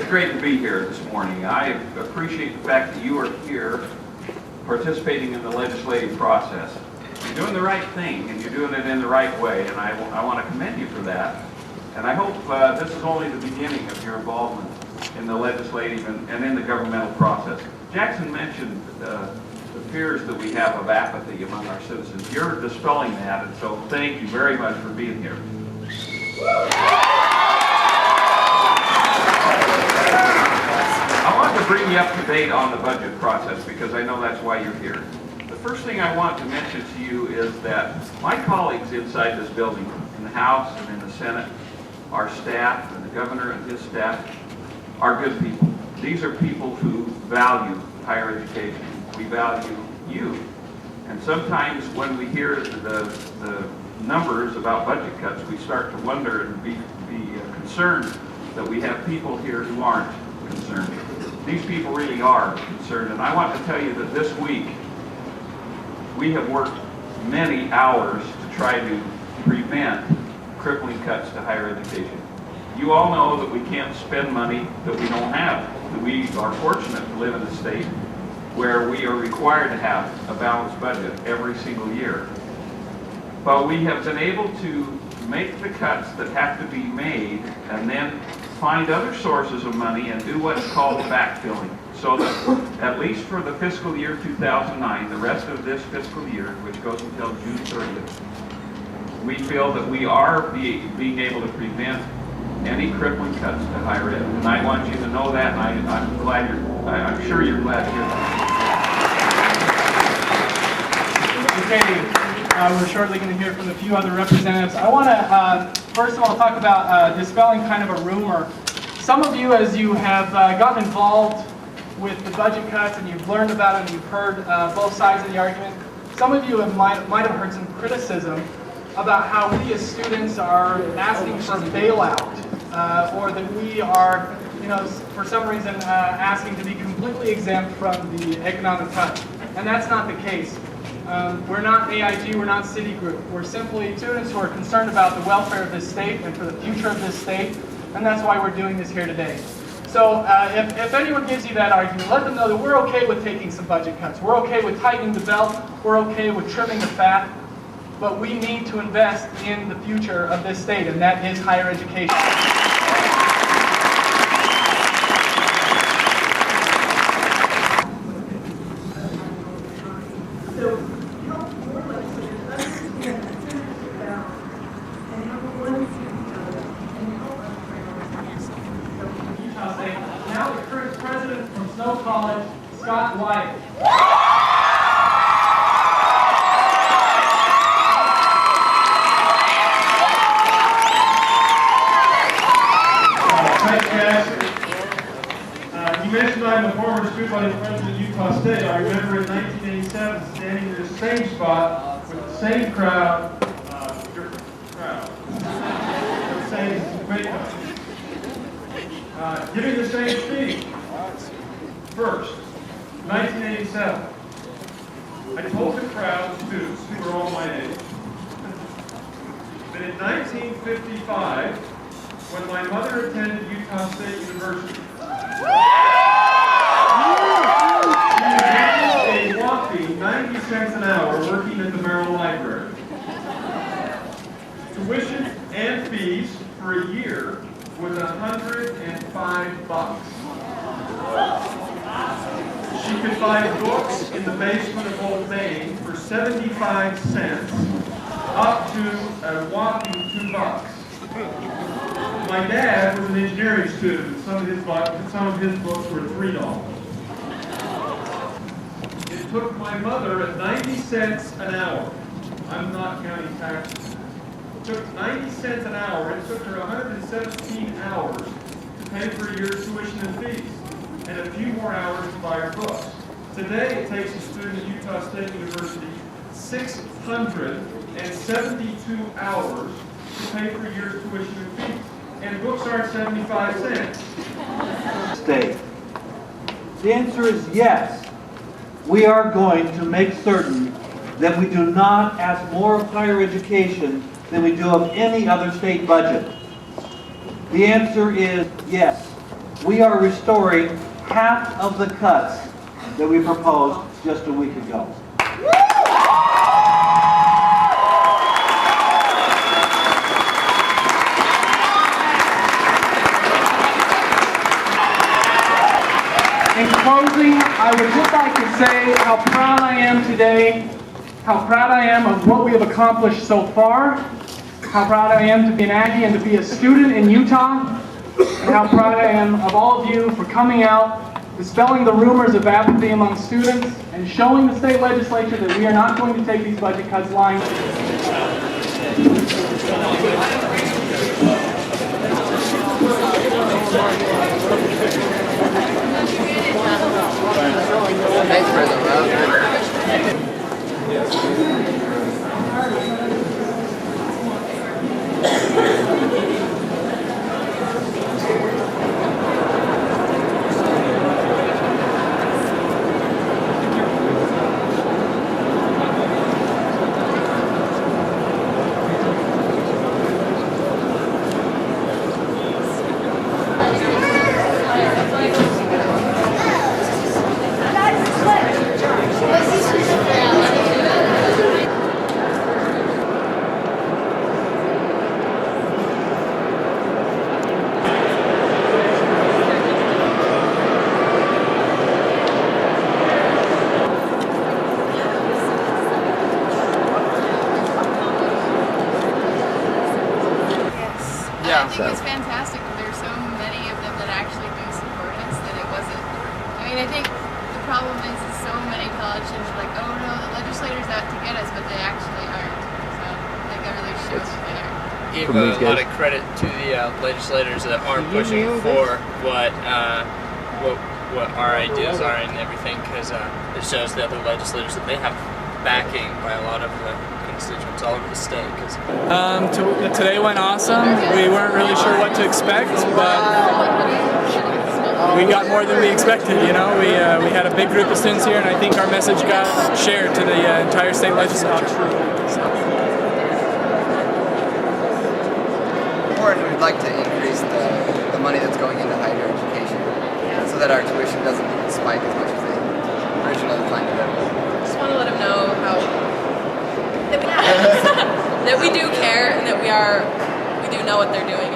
great to be here this morning. I appreciate the fact that you are here participating in the legislative process. You're doing the right thing and you're doing it in the right way, and I want to commend you for that. And I hope this is only the beginning of your involvement in the legislative and in the governmental process. Jackson mentioned the fears that we have of apathy among our citizens. You're dispelling that, and so thank you very much for being here. I want to bring you up to date on the budget process because I know that's why you're here. The first thing I want to mention to you is that my colleagues inside this building, in the House and in the Senate, our staff and the governor and his staff, are good people. These are people who value higher education. We value you. And sometimes when we hear the numbers about budget cuts, we start to wonder and be concerned that we have people here who aren't concerned. These people really are concerned, and I want to tell you that this week we have worked many hours to try to prevent crippling cuts to higher education. You all know that we can't spend money that we don't have. We are fortunate to live in a state where we are required to have a balanced budget every single year. But we have been able to make the cuts that have to be made and then find other sources of money and do what is called backfilling. So that at least for the fiscal year 2009, the rest of this fiscal year, which goes until June 30th, we feel that we are being able to prevent any crippling cuts to higher ed. And I want you to know that, and I'm sure you're glad to hear that. Okay, we're shortly going to hear from a few other representatives. I want to, first of all, talk about dispelling kind of a rumor. Some of you, as you have gotten involved with the budget cuts and you've learned about it and you've heard both sides of the argument, some of you might have heard some criticism about how we as students are asking for a bailout, or that we are, for some reason asking to be completely exempt from the economic cuts. And that's not the case. We're not AIG, we're not Citigroup. We're simply students who are concerned about the welfare of this state and for the future of this state, and that's why we're doing this here today. So if anyone gives you that argument, let them know that we're okay with taking some budget cuts. We're okay with tightening the belt. We're okay with trimming the fat. But we need to invest in the future of this state, and that is higher education. So help more legislators understand the sensitive balance and have a one and help us prioritize. Utah State. Now the current president from Snow College, Scott Wyatt. You mentioned I'm a former student body president at Utah State. I remember in 1987 standing in the same spot with the same crowd, different crowd, the same makeup, giving the same speech. First, 1987, I told the crowd of students who were all my age that in 1955, when my mother attended Utah State University, she made a whopping 90 cents an hour working at the Merrill Library. Tuition and fees for a year was $105. She could buy books in the basement of Old Main for 75 cents, up to a whopping $2. My dad was an engineering student. Some of his books were $3. It took my mother at 90 cents an hour. I'm not counting taxes. It took 90 cents an hour. It took her 117 hours to pay for a year's tuition and fees, and a few more hours to buy her books. Today, it takes a student at Utah State University 672 hours to pay for a year's tuition and fees. And books aren't 75 cents. State. The answer is yes. We are going to make certain that we do not ask more of higher education than we do of any other state budget. The answer is yes. we are restoring half of the cuts that we proposed just a week ago. In closing, I would just like to say how proud I am today, how proud I am of what we have accomplished so far, how proud I am to be an Aggie and to be a student in Utah, and how proud I am of all of you for coming out, dispelling the rumors of apathy among students, and showing the state legislature that we are not going to take these budget cuts lying. Thanks, President Rouse. I think it's fantastic that there's so many of them that actually do support us, that it wasn't, I mean, I think the problem is so many college students are like, oh no, the legislators out to get us, but they actually aren't. So I think that really shows that they are. Give a lot of credit to the legislators that are pushing for what our ideas are and everything, because it shows the other legislators that they have backing by a lot of the constituents all over the state. Today went awesome. We weren't really sure what to expect, but we got more than we expected. You know, we had a big group of students here, and I think our message got shared to the entire state legislature. We'd like to increase the money that's going into higher education so that our tuition doesn't spike as much as they originally planned it. Just want to let them know that we do care and that we do know what they're doing.